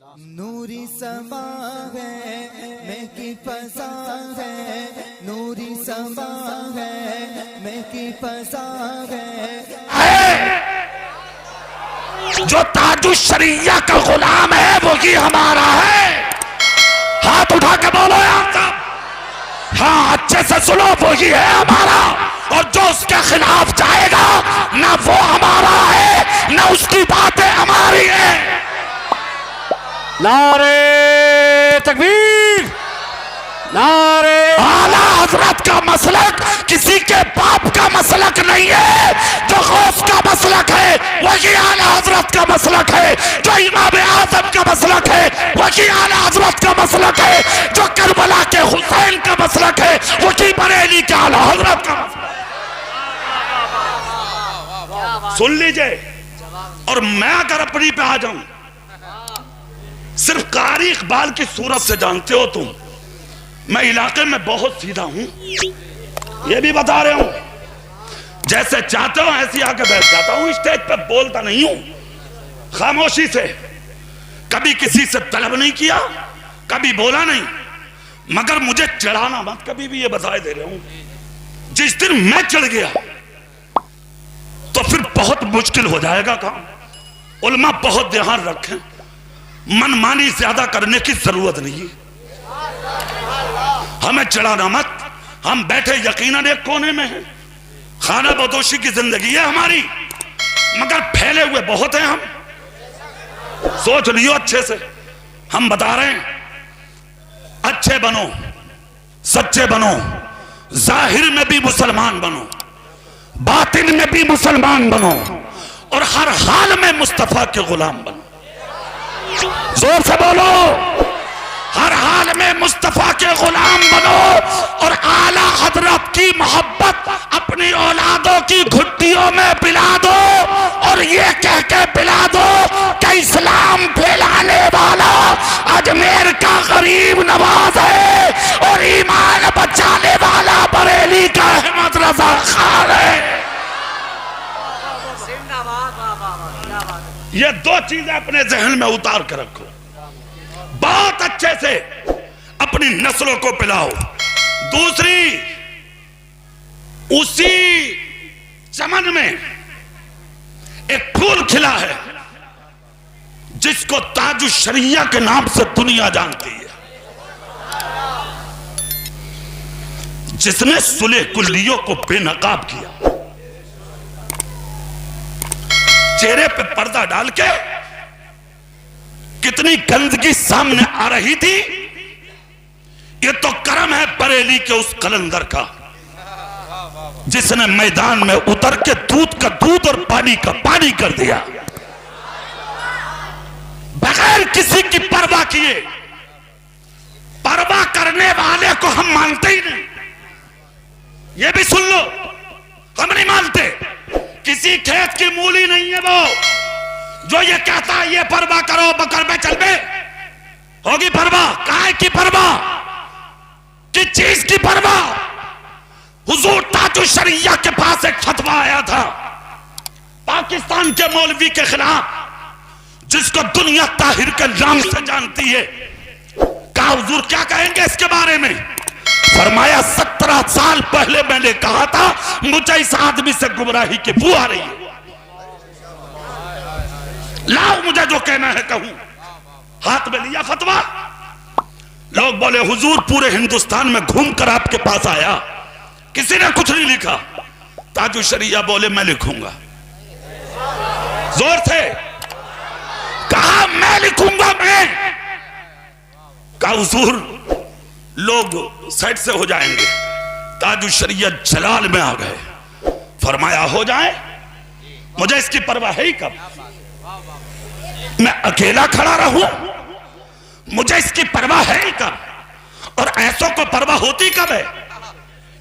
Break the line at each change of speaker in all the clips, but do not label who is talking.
नूरी समा है मैं की फसा है, नूरी समा है मैं की फसा है।
जो ताजु शरिया का गुलाम है वो ही हमारा है। हाथ उठा के बोलो यार साहब, हाँ अच्छे से सुनो, वो ही है हमारा। और जो उसके खिलाफ जाएगा ना वो हमारा है ना उसकी बातें हमारी है।
नारे तकबीर, नारे।
आला हजरत का मसलक किसी के बाप का मसलक नहीं है। जो गौस का मसलक है वही आला हजरत का मसलक है। जो इमाम आजम का मसलक है वही आला हजरत का मसलक है। जो करबला के हुसैन का मसलक है वही बरेली के आला हजरत का मसलक। सुन लीजिए, और मैं अगर अपनी पे आ जाऊं, सिर्फ कारी इकबाल की सूरत से जानते हो तुम, मैं इलाके में बहुत सीधा हूं, ये भी बता रहे हूं। जैसे चाहते हो ऐसी आके बैठ जाता हूं, स्टेज पे बोलता नहीं हूं, खामोशी से। कभी किसी से तलब नहीं किया, कभी बोला नहीं, मगर मुझे चढ़ाना मत कभी भी, ये बताए दे रहे हूं। जिस दिन मैं चढ़ गया तो फिर बहुत मुश्किल हो जाएगा काम। उलमा बहुत ध्यान रखें, मनमानी ज्यादा करने की जरूरत नहीं है। हमें चढ़ाना मत, हम बैठे यकीनन एक कोने में हैं, खाना बदोशी की जिंदगी है हमारी, मगर फैले हुए बहुत हैं हम। सोच लियो अच्छे से, हम बता रहे हैं अच्छे बनो, सच्चे बनो, जाहिर में भी मुसलमान बनो, बातिन में भी मुसलमान बनो, और हर हाल में मुस्तफा के गुलाम बनो। जोर से बोलो, हर हाल में मुस्तफा के गुलाम बनो और आला हजरत की मोहब्बत अपनी औलादों की घुट्टियों में पिला दो, और ये कह के पिला दो कि इस्लाम फैलाने वाला अजमेर का गरीब नवाज है और ईमान बचाने वाला बरेली का अहमद रजा खान है। ये दो चीजें अपने जहन में उतार कर रखो, बहुत अच्छे से अपनी नस्लों को पिलाओ। दूसरी, उसी चमन में एक फूल खिला है जिसको ताजु शरिया के नाम से दुनिया जानती है, जिसने सुले कुल्लियों को बेनकाब किया, चेहरे पे पर्दा डाल के कितनी गंदगी सामने आ रही थी। ये तो करम है बरेली के उस कलंदर का जिसने मैदान में उतर के दूध का दूध और पानी का पानी कर दिया, बगैर किसी की परवाह किए। परवाह करने वाले को हम मानते ही नहीं, ये भी सुन लो, हम नहीं मानते। किसी खेत की मूली नहीं है वो जो ये कहता है ये परवाह करो बकर में चल बे। होगी परवाह? काय की परवाह, किस चीज की परवाह? हुजूर ताजु शरिया के पास एक फतवा आया था पाकिस्तान के मौलवी के खिलाफ, जिसको दुनिया ताहिर के नाम से जानती है। कहा हुजूर क्या कहेंगे इसके बारे में? फरमाया 17 साल पहले मैंने कहा था मुझे इस आदमी से गुमराही की बू आ रही है, लाओ मुझे जो कहना है कहूं। हाथ में लिया फतवा, लोग बोले हुजूर पूरे हिंदुस्तान में घूमकर आपके पास आया, किसी ने कुछ नहीं लिखा। ताजु शरिया बोले मैं लिखूंगा, जोर से कहा मैं लिखूंगा। मैं कहा हुजूर लोग साइड से हो जाएंगे। ताजु शरिया जलाल में आ गए, फरमाया हो जाए, मुझे इसकी परवाह है ही कब? मैं अकेला खड़ा रहूं, मुझे इसकी परवाह है ही कब? और ऐसों को परवाह होती कब है?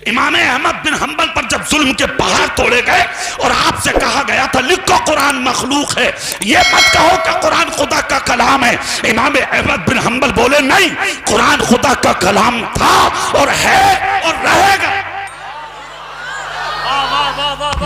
इमाम अहमद बिन हंबल पर जब जुल्म के पहाड़ तोड़े गए और आपसे कहा गया था लिखो कुरान मखलूक है, ये मत कहो कि कुरान खुदा का कलाम है। इमाम अहमद बिन हंबल बोले नहीं, कुरान खुदा का कलाम था और है और रहेगा।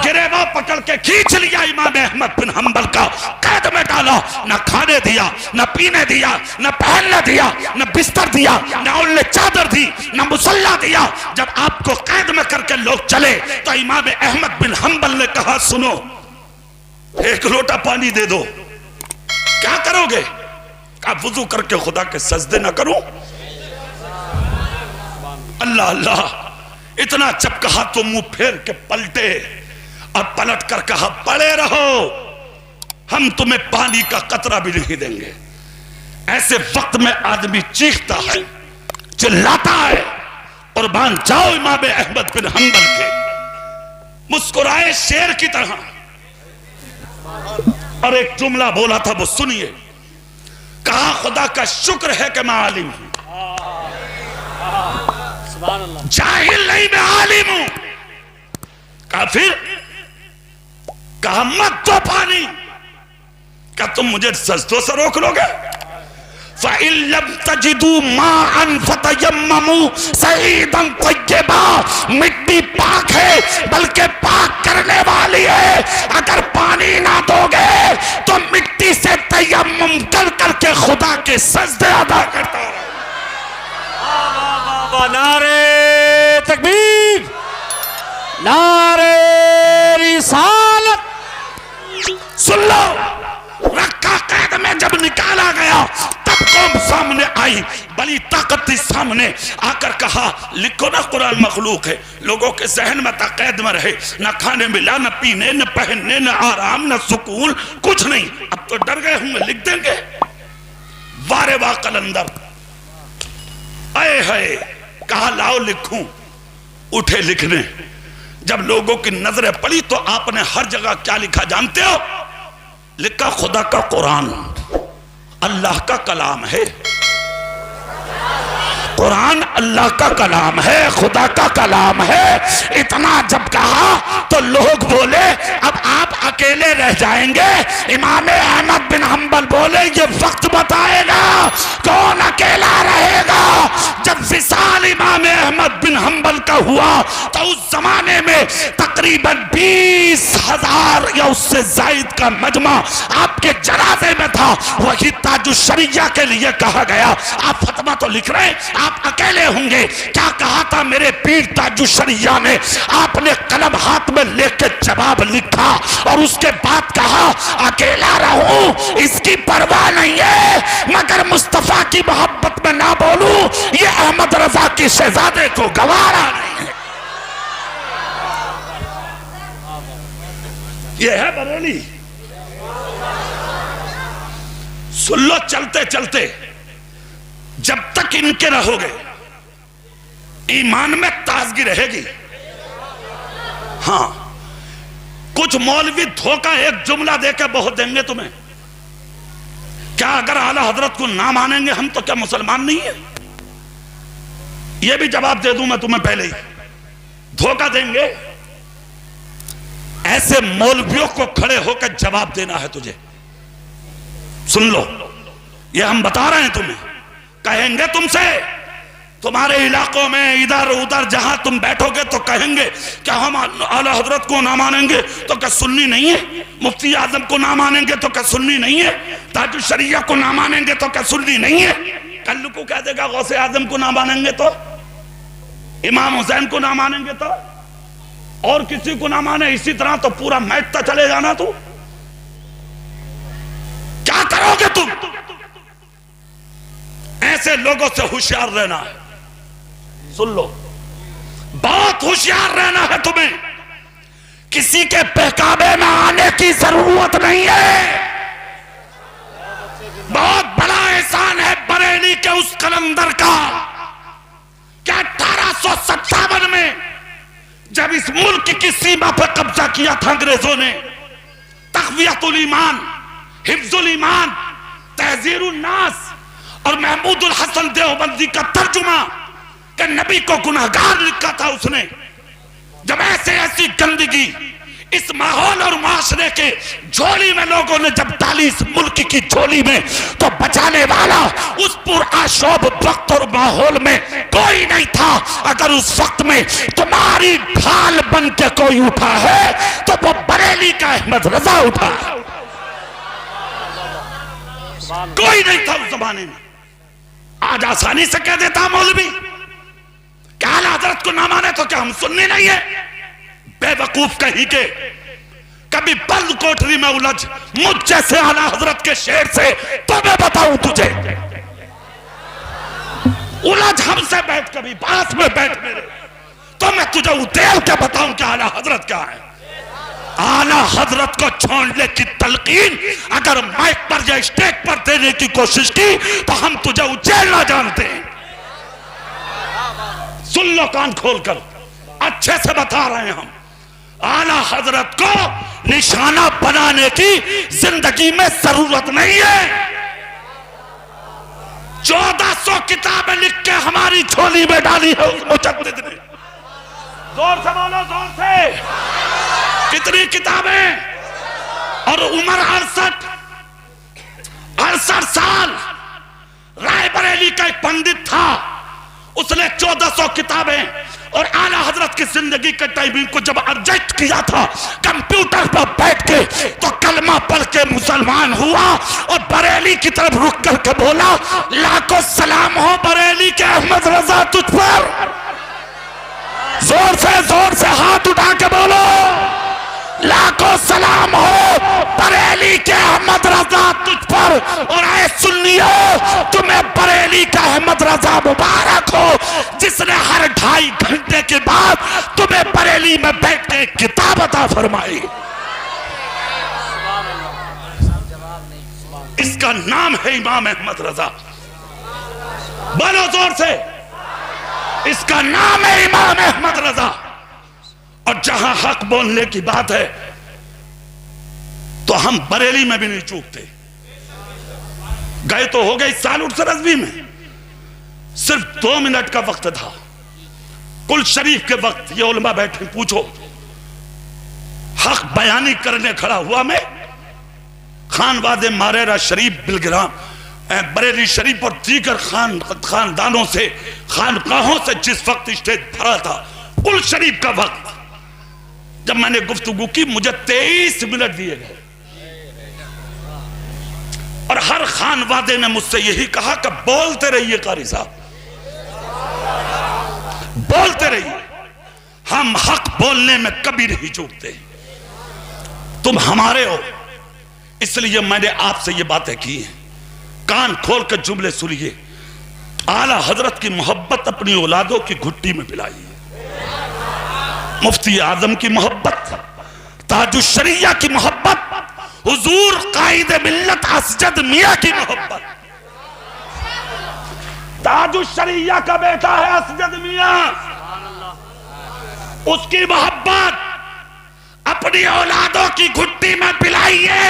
गिरेबान पकड़ के खींच लिया इमाम अहमद बिन हंबल का, कैद में डाला, न खाने दिया, न पीने दिया, न पहनने दिया, न बिस्तर दिया, न उन्हें चादर दी, न मुसल्ला दिया। जब आपको कैद में करके लोग चले तो इमाम अहमद बिन हंबल ने कहा, सुनो, एक लोटा पानी दे दो, क्या करोगे? कहा, वुजू करके खुदा के सजदे ना करूं? अल्लाह अल्लाह, इतना जब कहा तो मुंह फेर के पलटे और पलट कर कहा, पड़े रहो, हम तुम्हें पानी का कतरा भी नहीं देंगे। ऐसे वक्त में आदमी चीखता है, चिल्लाता है, और मान जाओ इमाम अहमद बिन हंबल के मुस्कुराए शेर की तरह। और एक जुमला बोला था, वो सुनिए। कहा, खुदा का शुक्र है कि मैं आलिम हूं, जाहिल नहीं, मैं आलिम हूं। कहा, फिर कहा, मत दो पानी। क्या तुम मुझे सजदों से रोक लोगे? फ़इल्लम तजिदू माअन फ़तयम्ममू सईदन तय्यबा, मिट्टी पाक है बल्कि पाक करने वाली है। अगर पानी ना दोगे तो मिट्टी से तयम्मुम कर करके खुदा के सजदे अदा करता रहो।
नारे तकबीर, नारे रिसालत।
सुन लो, रखा कैद में जब निकाला गया तब कौम सामने आई, बड़ी ताकत थी सामने। आकर कहा, लिखो ना कुरान मखलूक है। लोगों के जहन में था कैद में रहे, न खाने मिला, न पीने, न पहनने, न आराम, न सुकून, कुछ नहीं। अब तो डर गए होंगे, लिख देंगे। वारे वाह कलंदर, आए है, कहा लाओ लिखूं। उठे लिखने। जब लोगों की नजरें पड़ी तो आपने हर जगह क्या लिखा जानते हो? लिखा, खुदा का कुरान अल्लाह का कलाम है। कुरान अल्लाह का कलाम है, खुदा का कलाम है। इतना जब कहा तो लोग बोले, अब आप अकेले रह जाएंगे। इमाम अहमद बिन हंबल बोले, ये वक्त बताएगा कौन अकेला रहेगा। जब विसाल इमाम अहमद बिन हंबल का हुआ तो उस जमाने में तकरीबन 20,000 या उससे जायद का मजमा आपके जनाजे में था। वही ताजुशरिया के लिए कहा गया। आप फतवा तो लिख रहे हैं, आप अकेले होंगे। क्या कहा था मेरे पीर ताजुशरिया ने? आपने कलम हाथ में लेके जवाब लिखा और उसके बाद कहा, अकेला रहूं इसकी परवाह नहीं है, मगर मुस्तफा की मोहब्बत में ना बोलूं ये अहमद रजा की शहजादे को गवारा नहीं है। ये है बरेली। सुन लो, चलते चलते जब तक इनके रहोगे ईमान में ताजगी रहेगी। हाँ, कुछ मौलवी धोखा एक जुमला देकर बहुत देंगे तुम्हें। क्या अगर आला हजरत को ना मानेंगे हम तो क्या मुसलमान नहीं है? यह भी जवाब दे दूं मैं तुम्हें पहले ही। धोखा देंगे। ऐसे मौलवियों को खड़े होकर जवाब देना है तुझे। सुन लो, ये हम बता रहे हैं तुम्हें। कहेंगे तुमसे, तुम्हारे इलाकों में इधर उधर जहां तुम बैठोगे तो कहेंगे क्या हम आला हजरत को ना मानेंगे तो क्या सुन्नी नहीं है? मुफ्ती आजम को ना मानेंगे तो क्या सुन्नी नहीं है? ताजुल शरिया को ना मानेंगे तो क्या सुन्नी नहीं है? कल्लू को कह देगा गौसे आजम को ना मानेंगे तो, इमाम हुसैन को ना मानेंगे तो, और किसी को ना माने, इसी तरह तो पूरा मैटता चले जाना। तू क्या करोगे तुम? ऐसे लोगों से होशियार रहना है। सुन लो, बहुत होशियार रहना है तुम्हें। किसी के बहकावे में आने की जरूरत नहीं है। बहुत बड़ा एहसान है बरेली के उस कलंदर का क्या 1857 में जब इस मुल्क की सीमा पर कब्जा किया था अंग्रेजों ने, तक़वियतुल ईमान, हिफ्जुल ईमान, तहज़ीरुन नास और महमूदुल हसन देवबंदी का तर्जुमा कि नबी को गुनहगार लिखा था उसने। जब ऐसे ऐसी गंदगी इस माहौल और माशरे के झोली में लोगों ने जब डाली, इस मुल्क की झोली में, तो बचाने वाला उस पुरआशोब वक्त और माहौल में कोई नहीं था। अगर उस वक्त में तुम्हारी ढाल बन के कोई उठा है तो वो बरेली का अहमद रजा उठा। कोई नहीं था उस जमाने में। आज आसानी से कह देता मौलवी कि आला हजरत को ना माने तो क्या हम सुनने नहीं है? बेवकूफ कहीं के, कभी बंद कोठरी में उलझ मुझ जैसे आला हजरत के शेर से तो मैं बताऊं तुझे, उलझ हमसे बैठ, कभी पास में बैठ मेरे, तो मैं तुझे उतेल के बताऊं कि आला हजरत क्या है। आला हजरत को छोड़ने की तलकीन अगर माइक पर या स्टेज पर देने की कोशिश की तो हम तुझे उचेलना जानते हैं। सुन लो कान खोलकर, अच्छे से बता रहे हैं हम। आला हजरत को निशाना बनाने की जिंदगी में जरूरत नहीं है। 1400 किताबें लिख के हमारी झोली में डाली है उस मुजद्दिद ने। जोर से बोलो, जोर से। कितनी किताबें? और उम्र 68 साल। रायबरेली का एक पंडित था, उसने 1400 किताबें और आला हजरत की जिंदगी के टाइमिंग को जब एडजस्ट किया था कंप्यूटर पर बैठ के, तो कलमा पढ़ के मुसलमान हुआ और बरेली की तरफ रुक करके बोला, लाखों सलाम हो बरेली के अहमद रजा तुझ पर। जोर से हाथ उठा के बोलो, लाखों सलाम हो बरेली के अहमद रजा तुझ पर। और आए सुन्नियो, तुम्हें बरेली का अहमद रजा मुबारक हो जिसने हर 2.5 घंटे के बाद तुम्हें बरेली में बैठ के किताब अता फरमाई। इसका नाम है इमाम अहमद रजा। बोलो जोर से, इसका नाम है इमाम अहमद रजा। और जहां हक बोलने की बात है तो हम बरेली में भी नहीं चूकते। गए तो हो गए सालुट से रज़वी में, सिर्फ 2 मिनट का वक्त था। कुल शरीफ के वक्त ये उलमा बैठे, पूछो हक बयानी करने खड़ा हुआ मैं, खानवादे मारेरा शरीफ बिलग्राम बरेली शरीफ और दीगर खानदानों से, खानकाहों से जिस वक्त स्टेज भरा था, कुल शरीफ का वक्त, जब मैंने गुफ्तगू की मुझे 23 मिनट दिए गए और हर खानवादे ने मुझसे यही कहा कि बोलते रहिए कारी साहब, बोलते रहिए, हम हक बोलने में कभी नहीं चूकते, तुम हमारे हो। इसलिए मैंने आपसे ये बातें की हैं, कान खोल कर जुमले सुनिए। आला हजरत की मोहब्बत अपनी औलादों की घुट्टी में पिलाई, मुफ्ती आजम की मोहब्बत, ताजुश शरिया की मोहब्बत, हुजूर कायदे मिल्लत असजद मियां की मोहब्बत। ताजुश शरिया का बेटा है असजद मियां, उसकी मोहब्बत अपनी औलादों की घुट्टी में पिलाइए।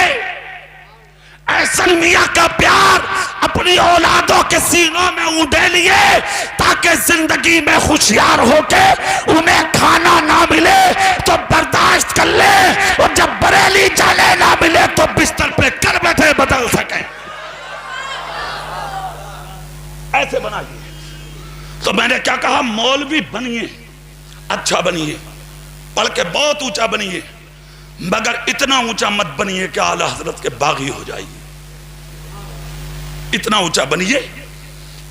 ऐसा मियां का प्यार अपनी औलादों के सीनों में उड़ेलिए ताकि जिंदगी में खुशियार होके उन्हें खाना ना मिले तो बर्दाश्त कर ले, और जब बरेली जाने ना मिले तो बिस्तर पे कर बैठे बदल सके। ऐसे बनाइए। तो मैंने क्या कहा, मौलवी बनिए, अच्छा बनिए, पढ़ के बहुत ऊंचा बनिए, मगर इतना ऊंचा मत बनिए कि आला हजरत के बागी हो जाइए। इतना ऊंचा बनिए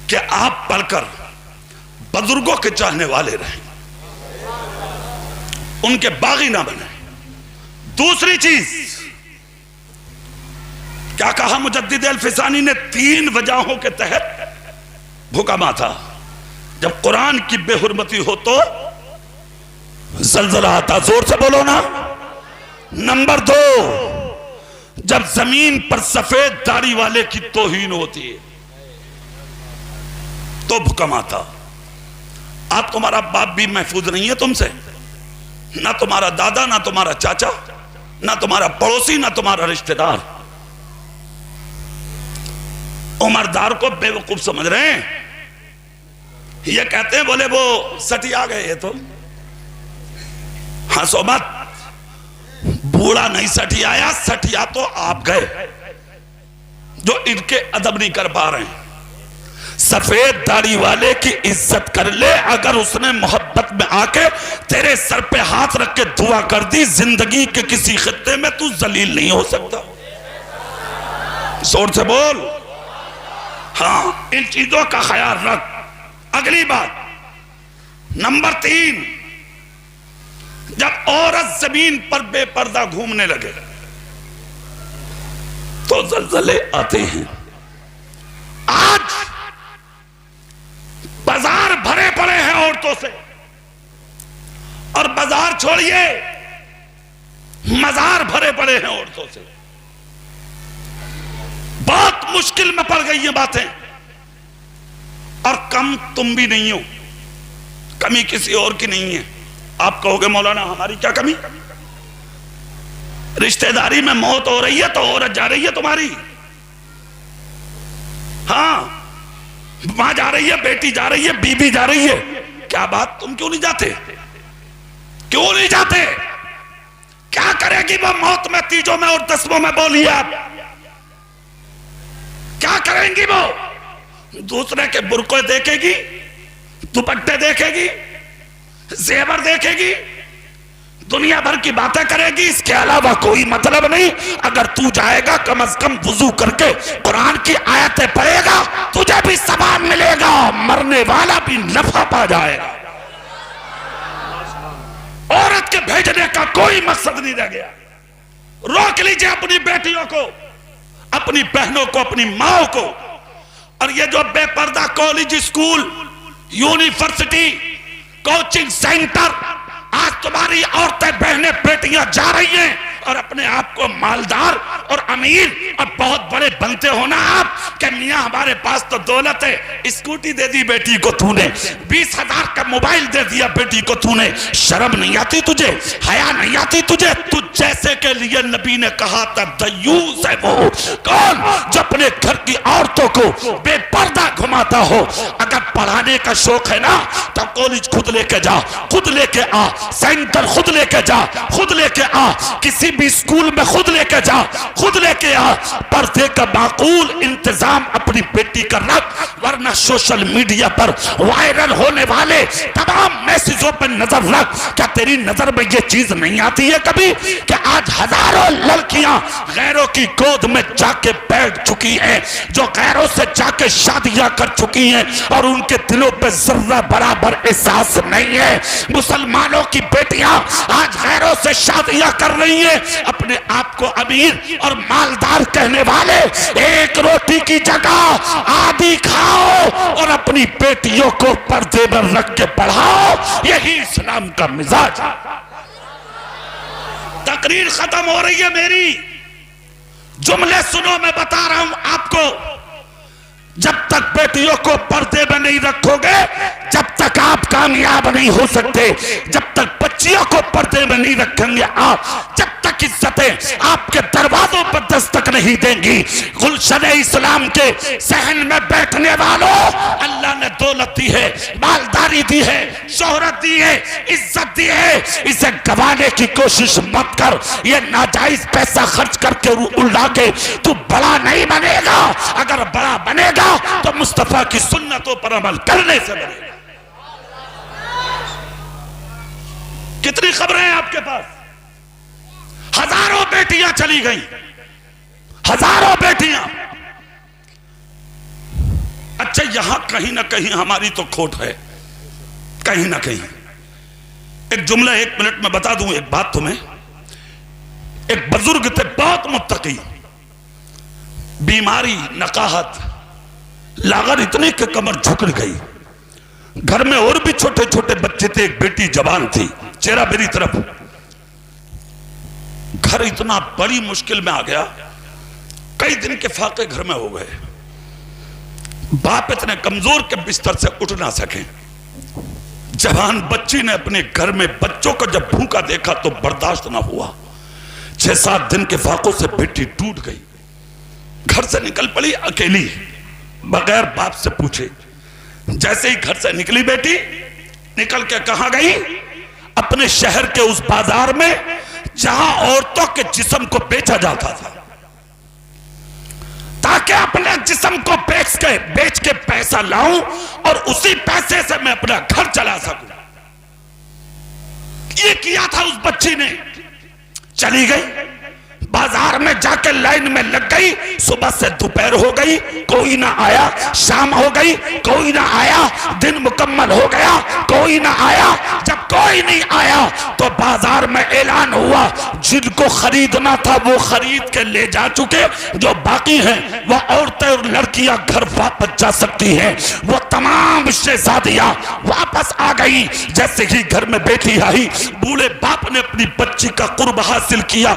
कि आप पढ़कर बुजुर्गों के चाहने वाले रहें, उनके बागी ना बने। दूसरी चीज क्या कहा मुजद्दिद अल-फिसानी ने, 3 वजहों के तहत भूकंप था। जब कुरान की बेहुरमती हो तो जलजला आता, जोर से बोलो ना। नंबर 2, जब जमीन पर सफेद दाढ़ी वाले की तौहीन होती है तो भूकंप आता। आप, तुम्हारा बाप भी महफूज नहीं है तुमसे, ना तुम्हारा दादा, ना तुम्हारा चाचा, ना तुम्हारा पड़ोसी, ना तुम्हारा रिश्तेदार। उमरदार को बेवकूफ समझ रहे हैं, ये कहते हैं बोले वो सटिया गए, ये तो हंसो मत, बूढ़ा नहीं सटियाया, सटिया तो आप गए जो इनके अदब नहीं कर पा रहे हैं। सफेद दाढ़ी वाले की इज्जत कर ले, अगर उसने मोहब्बत में आके तेरे सर पे हाथ रख के दुआ कर दी, जिंदगी के किसी खित्ते में तू जलील नहीं हो सकता। जोर से बोल। हाँ, इन चीजों का ख्याल रख। अगली बात, नंबर 3, जब औरत जमीन पर बेपर्दा घूमने लगे तो जल्जले आते हैं। आज बाजार भरे पड़े हैं औरतों से, और बाजार छोड़िए मजार भरे पड़े हैं औरतों से। बहुत मुश्किल में पड़ गई ये बातें, और कम तुम भी नहीं हो, कमी किसी और की नहीं है। आप कहोगे मौलाना हमारी क्या कमी? रिश्तेदारी में मौत हो रही है तो औरत जा रही है तुम्हारी। हाँ, मां जा रही है, बेटी जा रही है, बीबी जा रही है। क्या बात, तुम क्यों नहीं जाते? क्यों नहीं जाते? क्या करेगी वो मौत में, तीजों में और दसवों में? बोलिए आप, क्या करेंगी वो? दूसरे के बुरके देखेगी, दुपट्टे देखेगी, जेवर देखेगी, दुनिया भर की बातें करेगी, इसके अलावा कोई मतलब नहीं। अगर तू जाएगा कम से कम वुजू करके कुरान की आयतें पढ़ेगा, तुझे भी सवाब मिलेगा, मरने वाला भी नफा पा जाएगा। औरत के भेजने का कोई मकसद नहीं रह गया। रोक लीजिए अपनी बेटियों को, अपनी बहनों को, अपनी माओ को। और ये जो बेपर्दा college, school, university, coaching centre, आज तुम्हारी औरतें, बहनें, बेटियां जा रही हैं और अपने आप को मालदार और अमीर और बहुत बड़े बनते हो ना आप, कि मियां हमारे पास तो दौलत है। स्कूटी दे दी बेटी को तूने, 20,000 का मोबाइल दे दिया बेटी को तूने। शर्म नहीं आती तुझे? हया नहीं आती तुझे? तुझ जैसे के लिए नबी ने कहा था दयूस है वो कौन जो अपने घर की औरतों को बेपर्दा घुमाता हो। अगर पढ़ाने का शौक है ना तो कॉलेज खुद लेके जा, खुद लेके आ, सेंटर खुद लेके जा, खुद लेके आ, किसी भी स्कूल में खुद लेके जा, खुद लेके आ। पर्दे का माकूल इंतजाम अपनी बेटी का रख, वरना सोशल मीडिया पर वायरल होने वाले तमाम मैसेजों पर नजर रख। क्या तेरी नजर में ये चीज नहीं आती है कभी कि आज हजारों लड़कियां गैरों की गोद में जाके बैठ चुकी हैं, जो गैरों से जाके शादियां कर चुकी हैं और उनके दिलों पे जर्रा बराबर एहसास नहीं है। मुसलमानों की बेटियां आज गैरों से शादियां कर रही हैं। अपने आप को अमीर और मालदार कहने वाले एक रोटी की जगह आधी खाओ और अपनी बेटियों को पर्दे में रख के पढ़ाओ। यही इस्लाम का मिजाज। तकरीर खत्म हो रही है मेरी, जुमले सुनो, मैं बता रहा हूं आपको। जब तक बेटियों को पर्दे में नहीं रखोगे, जब तक आप कामयाब नहीं हो सकते। जब तक बच्चियों को पर्दे में नहीं रखेंगे आप, जब तक इज्जतें आपके दरवाजों पर दस्तक नहीं देंगी। गुलशन इस्लाम के सहन में बैठने वालों, अल्लाह ने दौलत दी है, मालदारी दी है, शोहरत दी है, इज्जत दी है। इसे गंवाने की कोशिश मत कर। ये नाजायज पैसा खर्च करके उड़ा के तू बड़ा नहीं बनेगा। अगर बड़ा बनेगा तो मुस्तफा की सुन्नतों पर अमल करने से बनेगा। कितनी खबरें हैं आपके पास? हजारों बेटियां चली गई, हजारों बेटियां। अच्छा, यहां कहीं ना कहीं हमारी तो खोट है, कहीं ना कहीं। एक जुमला 1 मिनट में बता दूं, एक बात तुम्हें। एक बुजुर्ग थे, बहुत मुत्तकी, बीमारी, नकाहत, लागत इतनी कि कमर झुक गई। घर में और भी छोटे छोटे बच्चे थे, एक बेटी जवान थी, चेहरा मेरी तरफ। घर इतना बड़ी मुश्किल में आ गया, कई दिन के फाके घर में हो गए। बाप इतने कमजोर के बिस्तर से उठ ना सके। जवान बच्ची ने अपने घर में बच्चों को जब भूखा देखा तो बर्दाश्त ना हुआ। 6-7 दिन के फाकों से बेटी टूट गई, घर से निकल पड़ी अकेली, बगैर बाप से पूछे। जैसे ही घर से निकली बेटी, निकल के कहां गई? अपने शहर के उस बाजार में जहां औरतों के जिस्म को बेचा जाता था, ताकि ताकि अपने जिस्म को बेच के पैसा लाऊं और उसी पैसे से मैं अपना घर चला सकूं। ये किया था उस बच्ची ने। चली गई, बाजार में जाके लाइन में लग गई, सुबह से दोपहर हो गई, कोई ना आया, शाम हो गई, कोई ना आया, दिन मुकम्मल हो गया, कोई ना आया। जब कोई नहीं आया तो बाजार में ऐलान हुआ, जिनको खरीदना था वो खरीद के ले जा चुके, जो बाकी हैं वो औरतें और लड़कियां घर वापस जा सकती हैं। वो तमाम शहजादियां वापस आ गई। जैसे ही घर में बेटी आई, बूढ़े बाप ने अपनी बच्ची का कुर्ब हासिल किया,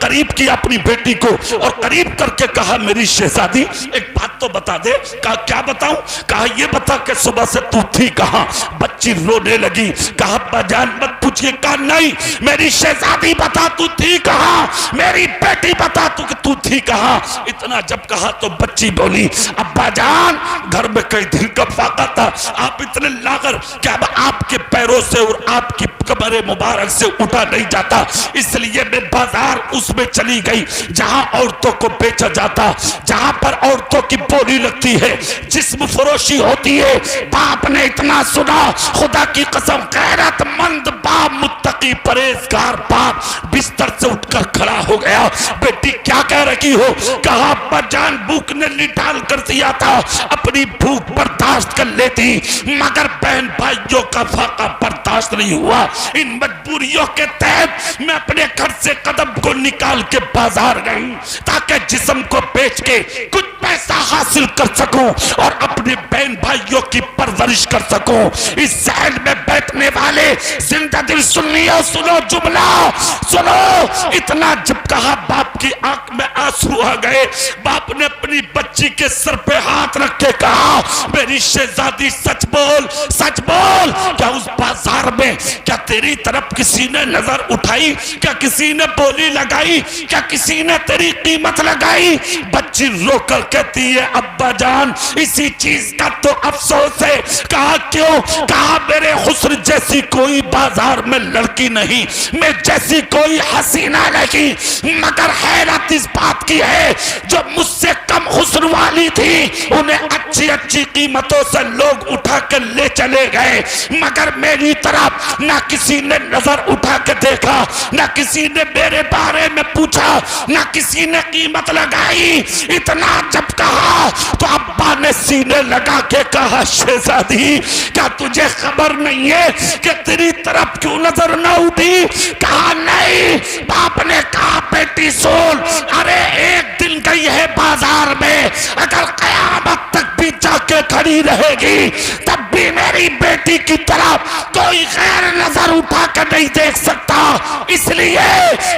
करीब किया अपनी बेटी को और करीब करके कहा, मेरी शहजादी एक बात तो बता दे। कहा क्या बताऊं? कहा ये बता कि सुबह से तू थी कहां? बच्ची रोने लगी। कहा अब्बा जान मत पूछिए। कहा नहीं, मेरी शहजादी बता तू थी कहां, मेरी बेटी बता तू थी कहां। इतना जब कहा तो बच्ची बोली, अब्बा जान घर में कई दिन का फाका था, आप इतने लागर क्या आपके पैरों से और आपकी कमरे मुबारक से उठा नहीं जाता, इसलिए मैं बाजार उसमें चली गई जहां औरतों को बेचा जाता, जहां पर औरतों की बोली लगती है, जिस्म फरोशी होती है। बाप ने इतना सुना, खुदा की कसम गैरतमंद बाप, मुत्तकी परहेजगार बाप बिस्तर से उठकर खड़ा हो गया। बेटी क्या कह रही हो? कहा अब्बा जान भूख ने निठाल कर दिया था, अपनी भूख बर्दाश्त कर लेती, मगर बहन भाइयों का फाका बर्दाश्त नहीं हुआ। इन मजबूरियों के तहत मैं अपने घर से कदम को निकाल के बाजार गई ताकि जिस्म को बेच के कुछ पैसा हासिल कर सकूं और अपने बहन भाइयों की परवरिश कर सकूं। इस शहर में बैठने वाले जिंदा दिल सुनियो, सुनो जुमला सुनो। इतना जब कहा बाप की आंख में आंसू आ गए। बाप ने अपनी बच्ची के सर पे हाथ रख के कहा, मेरी शहजादी सच बोल, सच बोल। क्या उस बाजार में क्या तेरी तरफ किसी ने नजर उठाई? क्या किसी ने बोली लगाई? क्या किसी ने तेरी कीमत लगाई? बच्ची रोकर कहती है, अब्बा जान इसी चीज का तो अफसोस है। कहा क्यों? कहा मेरे हुस्न जैसी कोई बाजार में लड़की नहीं, मैं जैसी कोई हसीना नहीं, मगर हैरत इस बात की है जो मुझसे कम हुस्न वाली थी उन्हें अच्छी अच्छी कीमतों से लोग उठा कर ले चले गए, मगर मेरी तरफ ना किसी ने नजर उठा के देखा, ना किसी ने मेरे बारे में पूछा, ना किसी ने कीमत लगाई। इतना जब कहा तो अब्बा ने सीने लगा के कहा, शहजादी क्या तुझे खबर नहीं है कि तेरी तरफ क्यों नजर न उठी? कहा नहीं। बाप ने कहा, बेटी सुन, अरे एक दिन गई है बाजार में, अगर कयामत तक भी जाके खड़ी रहेगी तब भी मेरी बेटी की तरफ कोई गैर नजर उठा कर नहीं देख सकता, इसलिए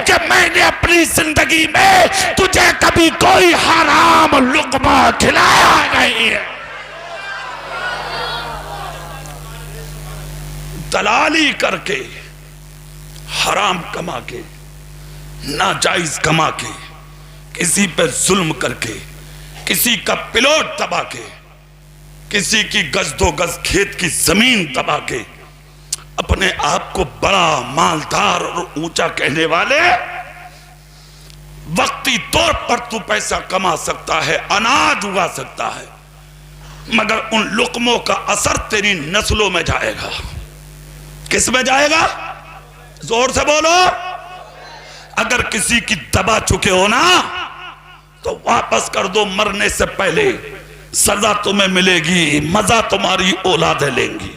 कि मैंने अपनी जिंदगी में तुझे कभी कोई हराम लुक़मा खिलाया नहीं है। दलाली करके, हराम कमा के, नाजायज कमा के, किसी पे जुल्म करके, किसी का पिलोट दबा के, किसी की गज दो गज खेत की जमीन दबा के, अपने आप को बड़ा मालदार और ऊंचा कहने वाले, वक्ती तौर पर तू पैसा कमा सकता है, अनाज उगा सकता है, मगर उन लुक़मों का असर तेरी नस्लों में जाएगा। किस में जाएगा? जोर से बोलो। अगर किसी की दबा चुके हो ना तो वापस कर दो, मरने से पहले सजा तुम्हें मिलेगी, मजा तुम्हारी औलादें लेंगी।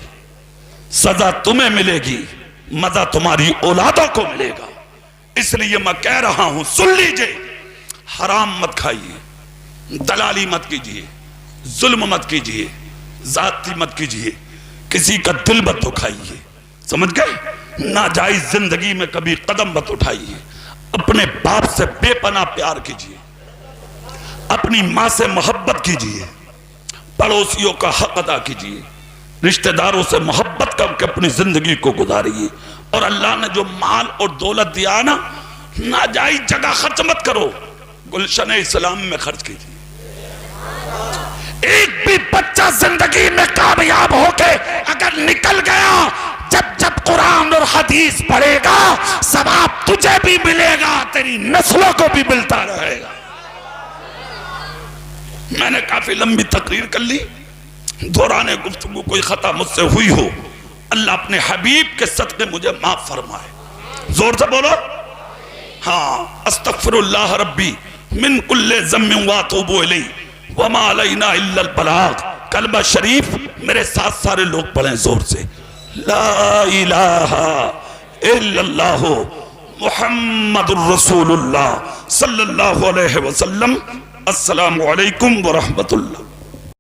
सजा तुम्हें मिलेगी, मजा तुम्हारी औलादों को मिलेगा। इसलिए मैं कह रहा हूं, सुन लीजिए, हराम मत खाइए, दलाली मत कीजिए, जुल्म मत कीजिए, जाती मत कीजिए, किसी का दिल मत दुखाइए, समझ गए? नाजायज जिंदगी में कभी कदम मत उठाइए। अपने बाप से बेपनाह प्यार कीजिए, अपनी मां से मोहब्बत कीजिए, पड़ोसियों का हक अदा कीजिए, रिश्तेदारों से मोहब्बत करके अपनी जिंदगी को गुजारिए। और अल्लाह ने जो माल और दौलत दिया ना, नाजायज जगह खर्च मत करो, गुलशन इस्लाम में खर्च कीजिए। एक भी बच्चा जिंदगी में कामयाब होके अगर निकल गया, जब जब कुरान और हदीस पढ़ेगा, सवाब तुझे भी मिलेगा, तेरी नस्लों को भी मिलता रहेगा। मैंने काफी लंबी तकरीर कर ली, दौरान गुफ्तगू कोई खता मुझसे हुई हो, अल्लाह अपने हबीब के सदक़े मुझे माफ फरमाए। जोर से बोलो। हाँ, अस्तगफिरुल्लाह रब्बी मिन कुल्ले ज़म्बिन व अतूबु इलैहि व मा अलैना इल्लल बलाग। कलमा शरीफ मेरे साथ सारे लोग पढ़ें जोर से। ला इलाहा इल्लल्लाह मुहम्मदुर रसूलुल्लाह सल्लल्लाहु अलैहि वसल्लम। अस्सलामु अलैकुम व रहमतुल्लाह।